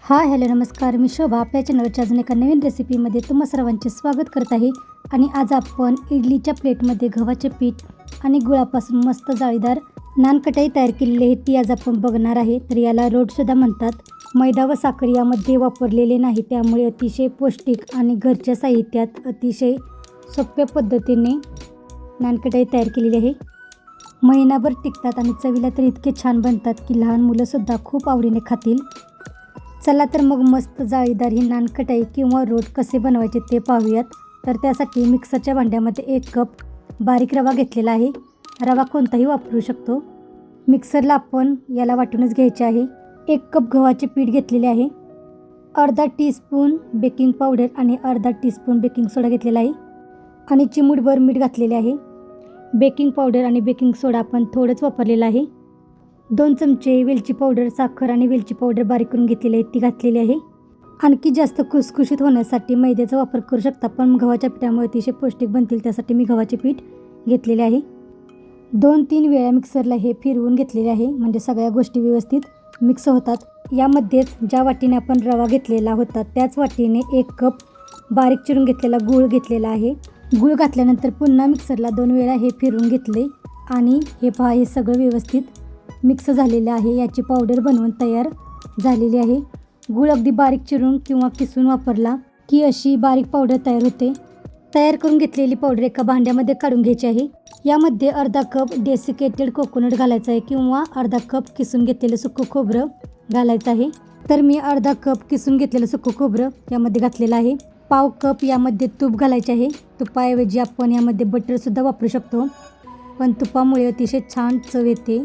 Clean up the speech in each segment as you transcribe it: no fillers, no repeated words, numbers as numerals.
Hello नमस्कार, मी शोभा आपल्या चॅनलच्या अजून एका नवीन रेसिपीमध्ये तुम्हा सर्वांचे स्वागत करत आहे. आणि आज आपण इडलीच्या प्लेटमध्ये गव्हाचे पीठ आणि गुळापासून मस्त जाळीदार नानकटाई तयार केलेली आहे, ती आज आपण बघणार आहे. तर याला रोटसुद्धा म्हणतात. मैदा व साखर यामध्ये वापरलेले नाही, त्यामुळे अतिशय पौष्टिक आणि घरच्या साहित्यात अतिशय सोप्या पद्धतीने नानकटाई तयार केलेली आहे. महिनाभर टिकतात आणि चवीला तर इतके छान बनतात की लहान मुलंसुद्धा खूप आवडीने खातील. चला तर मग मस्त जाळीदार ही नानकटाई किंवा रोट कसे बनवायचे ते पाहूयात. तर त्यासाठी मिक्सरच्या भांड्यामध्ये 1 कप बारीक रवा घेतलेला आहे. रवा कोणताही वापरू शकतो. मिक्सरला आपण याला वाटूनच घ्यायचे आहे. 1 कप गव्हाचे पीठ घेतलेले आहे. अर्धा टीस्पून बेकिंग पावडर आणि अर्धा टीस्पून बेकिंग सोडा घेतलेला आहे आणि चिमूटभर मीठ घातलेले आहे. बेकिंग पावडर आणि बेकिंग सोडा आपण थोडंच वापरलेला आहे. 2 चमचे वेलची पावडर, साखर आणि वेलची पावडर बारीक करून घेतलेली आहे, ती घातलेली आहे. आणखी जास्त खुसखुशीत होण्यासाठी मैद्याचा वापर करू शकता, पण गव्हाच्या पिठामुळे अतिशय पौष्टिक बनतील, त्यासाठी मी गव्हाचे पीठ घेतलेले आहे. 2-3 वेळा मिक्सरला हे फिरवून घेतलेले आहे, म्हणजे सगळ्या गोष्टी व्यवस्थित मिक्स होतात. यामध्येच ज्या वाटीने आपण रवा घेतलेला होता त्याच वाटीने 1 कप बारीक चिरून घेतलेला गूळ घेतलेला आहे. गूळ घातल्यानंतर पुन्हा मिक्सरला 2 वेळा हे फिरवून घेतले आणि हे पहा, हे सगळं व्यवस्थित मिक्स झालेले आहे. याची पावडर बनवून तयार झालेली आहे. गूळ अगदी बारीक चिरून किंवा किसून वापरला की अशी बारीक पावडर तयार होते. तयार करून घेतलेली पावडर एका भांड्यामध्ये काढून घ्यायची आहे. यामध्ये अर्धा कप डेसिकेटेड कोकोनट घालायचा आहे किंवा अर्धा कप किसून घेतलेलं सुकं खोबरं घालायचं आहे. तर मी अर्धा कप किसून घेतलेलं सुकं खोबरं यामध्ये घातलेलं आहे. पाव कप यामध्ये तूप घालायचे आहे. तुपाऐवजी आपण यामध्ये बटरसुद्धा वापरू शकतो, पण तुपामुळे अतिशय छान चव येते,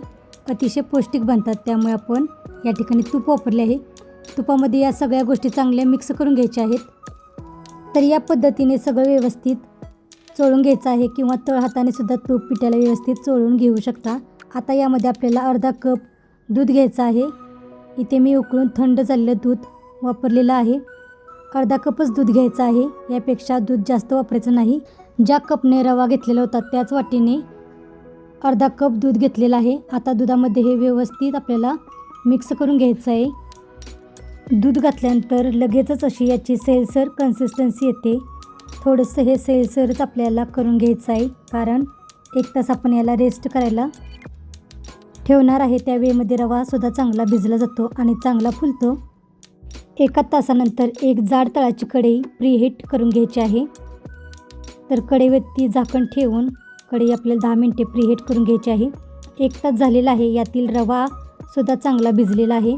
अतिशय पौष्टिक बनतात, त्यामुळे आपण या ठिकाणी तूप वापरले आहे. तुपामध्ये या सगळ्या गोष्टी चांगल्या मिक्स करून घ्यायच्या आहेत. तर या पद्धतीने सगळं व्यवस्थित चोळून घ्यायचं आहे किंवा तळहाताने सुद्धा तूप पिठाला व्यवस्थित चोळून घेऊ शकता. आता यामध्ये आपल्याला अर्धा कप दूध घ्यायचं आहे. इथे मी उकळून थंड झालेलं दूध वापरलेलं आहे. अर्धा कपच दूध घ्यायचं आहे, यापेक्षा दूध जास्त वापरायचं नाही. ज्या कपने रवा घेतलेला होता त्याच वाटीने अर्धा कप दूध घेतलेलं आहे. आता दुधामध्ये हे व्यवस्थित आपल्याला मिक्स करून घ्यायचं आहे. दूध घातल्यानंतर लगेचच अशी याची सैलसर कन्सिस्टन्सी येते. थोडंसं हे सैलसरच आपल्याला करून घ्यायचं आहे, कारण 1 तास आपण याला रेस्ट करायला ठेवणार आहे. त्यावेळेमध्ये रवासुद्धा चांगला भिजला जातो आणि चांगला फुलतो. 1 तासानंतर एक जाड तळाची कढई प्रीहीट करून घ्यायची आहे. तर कढईवरती झाकण ठेवून कढई आपल्याला 10 मिनिटे प्रीहीट करून घ्यायची आहे. 1 तास झालेला आहे. यातील रवासुद्धा चांगला भिजलेला आहे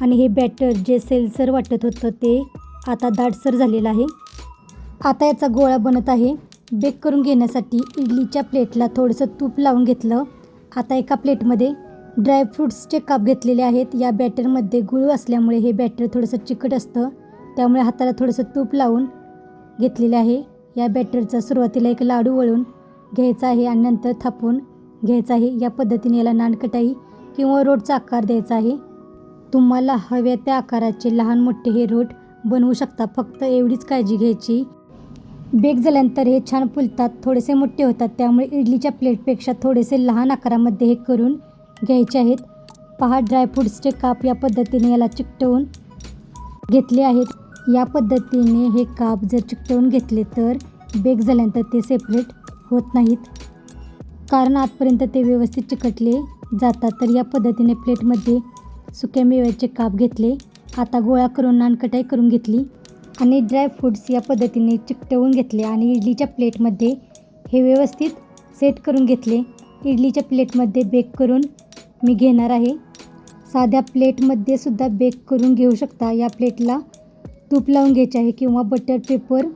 आणि हे बॅटर जे सैलसर वाटत होतं ते आता दाटसर झालेलं आहे. आता याचा गोळा बनत आहे. बेक करून घेण्यासाठी इडलीच्या प्लेटला थोडंसं तूप लावून घेतलं. आता एका प्लेटमध्ये ड्रायफ्रूट्सचे काप घेतलेले आहेत. या बॅटरमध्ये गुळ असल्यामुळे हे बॅटर थोडंसं चिकट असतं, त्यामुळे हाताला थोडंसं तूप लावून घेतलेले आहे. या बॅटरचा सुरुवातीला एक लाडू वळून घ्यायचा आहे आणि नंतर थापून घ्यायचा आहे. या पद्धतीने याला नानकटाई किंवा रोटचा आकार द्यायचा आहे. तुम्हाला हव्या त्या आकाराचे लहान मोठे हे रोट बनवू शकता, फक्त एवढीच काळजी घ्यायची. बेक झाल्यानंतर हे छान फुलतात, थोडेसे मोठे होतात, त्यामुळे इडलीच्या प्लेटपेक्षा थोडेसे लहान आकारामध्ये हे करून घ्यायचे आहेत. पहा, ड्रायफ्रूट्सचे काप या पद्धतीने याला चिकटवून घेतले आहेत. या पद्धतीने हे काप जर चिकटवून घेतले तर बेक झाल्यानंतर ते सेपरेट होत नाहीत, कारण आतपर्यंत ते व्यवस्थित चिकटले जातात. तर या पद्धतीने प्लेटमध्ये सुक्या मेव्याचे काप घेतले. आता गोळा करून नानकटाई करून घेतली आणि ड्रायफ्रूट्स या पद्धतीने चिकटवून घेतले आणि इडलीच्या प्लेटमध्ये हे व्यवस्थित सेट करून घेतले. इडलीच्या प्लेटमध्ये बेक करून मी घेणार आहे. साध्या प्लेटमध्ये सुद्धा बेक करून घेऊ शकता. या प्लेटला तूप लावून घ्यायचे आहे किंवा बटर पेपर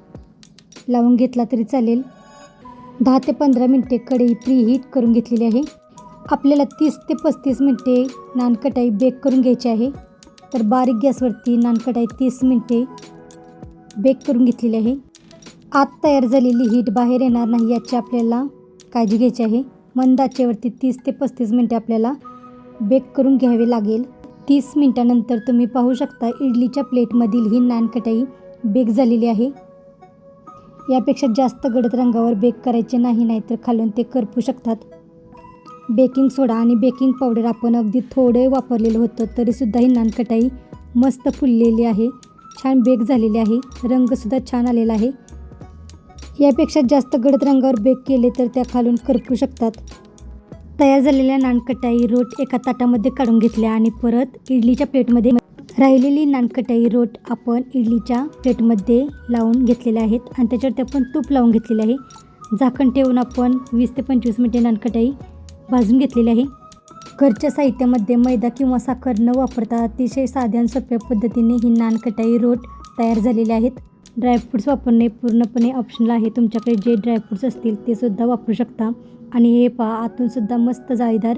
लावून घेतला तरी चालेल. 10 ते 15 मिनटे कढई प्रीहीट करून घेतलेली आहे. आपल्याला 30 ते 35 मिनटे नानकटाई बेक करून घ्यायची आहे. तर बारीक गॅसवरती नानकटाई 30 मिनटे बेक करून घेतलेली आहे. आत तयार झालेली हीट बाहेर येणार नाही याची आपल्याला काळजी घ्यायची आहे. मंद आचेवरती 30 ते 35 मिनटे आपल्याला बेक करून घ्यावे लागेल. 30 मिनटानंतर तुम्ही पाहू शकता इडलीच्या प्लेटमधील ही नानकटाई बेक झालेली आहे. यापेक्षा जास्त गडद रंगावर बेक करायचे नाही, नाहीतर खालून ते करपू शकतात. बेकिंग सोडा आणि बेकिंग पावडर आपण अगदी थोडे वापरलेलं होतं, तरीसुद्धा ही नानकटाई मस्त फुललेली आहे, छान बेक झालेली आहे, रंगसुद्धा छान आलेला आहे. यापेक्षा जास्त गडद रंगावर बेक केले तर त्या खालून करपू शकतात. तयार झालेल्या नानकटाई रोट एका ताटामध्ये काढून घेतल्या आणि परत इडलीच्या प्लेटमध्ये राहिलेली नानकटाई रोट आपण इडलीच्या प्लेटमध्ये लावून घेतलेले आहेत आणि त्याच्यावरती आपण तूप लावून घेतलेले आहे. झाकण ठेवून आपण 20 ते 25 मिनिटे नानकटाई भाजून घेतलेली आहे. घरच्या साहित्यामध्ये मैदा किंवा साखर न वापरता अतिशय साध्या आणि सोप्या पद्धतीने ही नानकटाई रोट तयार झालेले आहेत. ड्रायफ्रूट्स वापरणे पूर्णपणे ऑप्शनल आहे. तुमच्याकडे जे ड्रायफ्रूट्स असतील ते सुद्धा वापरू शकता. आणि हे पहा, आतूनसुद्धा मस्त जाळीदार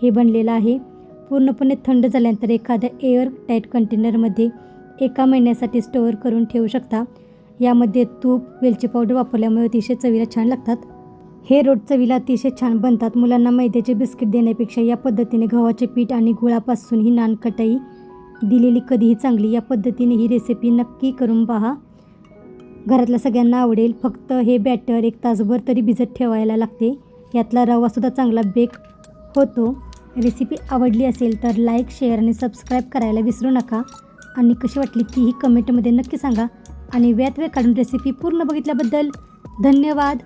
हे बनलेलं आहे. पूर्णपणे थंड झाल्यानंतर एखाद्या एअर टाईट कंटेनरमध्ये 1 महिन्यासाठी स्टोअर करून ठेवू शकता. यामध्ये तूप, वेलची पावडर वापरल्यामुळे अतिशय चवीला छान लागतात. हे रोट चवीला अतिशय छान बनतात. मुलांना मैद्याचे बिस्किट देण्यापेक्षा या पद्धतीने गव्हाचे पीठ आणि गुळापासून ही नानकटाई दिलेली कधीही चांगली. या पद्धतीने ही रेसिपी नक्की करून पहा, घरातल्या सगळ्यांना आवडेल. फक्त हे बॅटर 1 तासभर तरी भिजत ठेवायला लागते. यातला रवासुद्धा चांगला बेक होतो. रेसिपी आवडली असेल तर लाईक, शेअर आणि सबस्क्राईब करायला विसरू नका. आणि कशी वाटली तीही कमेंटमध्ये नक्की सांगा. आणि वेळात वेळ काढून रेसिपी पूर्ण बघितल्याबद्दल धन्यवाद.